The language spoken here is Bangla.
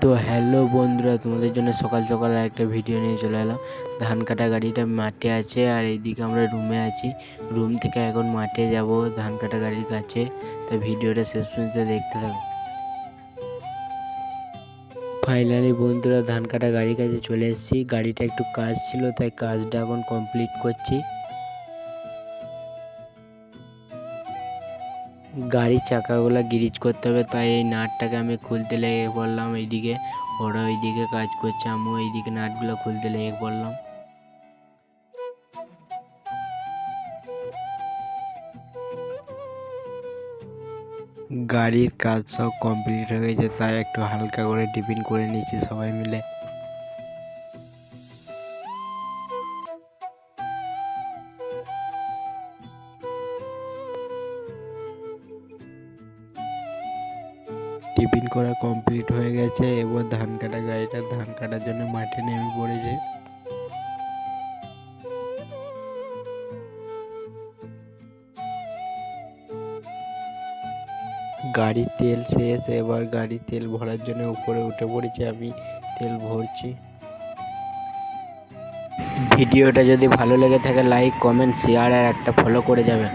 তো হ্যালো বন্ধুরা, তোমাদের জন্য সকাল সকাল একটা ভিডিও নিয়ে চলে এলাম। ধান কাটা গাড়িটা মাঠে আছে আর এইদিকে আমরা রুমে আছি। রুম থেকে এখন মাঠে যাব ধান কাটা গাড়ির কাছে। তো ভিডিওটা শেষ পর্যন্ত দেখতে থাকো। ফাইনালি বন্ধুরা ধান কাটা গাড়ির কাছে চলে এসেছি। গাড়িটা একটু কাজ ছিল, তাই কাজটা এখন কমপ্লিট করছি। গাড়ির চাকাগুলো গ্রিজ করতে হবে, তাই এই নাটটাকে আমি খুলতে লেগে পড়লাম। এইদিকে ওরা ওইদিকে কাজ করছে, আমিও এইদিকে নাটগুলো খুলতে লেগে পড়লাম। গাড়ির কাজ সব কমপ্লিট হয়ে গেছে, তাই একটু হালকা করে টিফিন করে নিয়েছি সবাই মিলে। টিফিন করা কমপ্লিট হয়ে গেছে, এবার ধান কাটা গাড়িটা ধান কাটার জন্য মাঠে নেমে পড়েছে। গাড়ির তেল শেষ, এবার গাড়ির তেল ভরার জন্য উপরে উঠে পড়েছি, আমি তেল ভরছি। ভিডিওটা যদি ভালো লেগে থাকে লাইক, কমেন্ট, শেয়ার আর একটা ফলো করে যাবেন।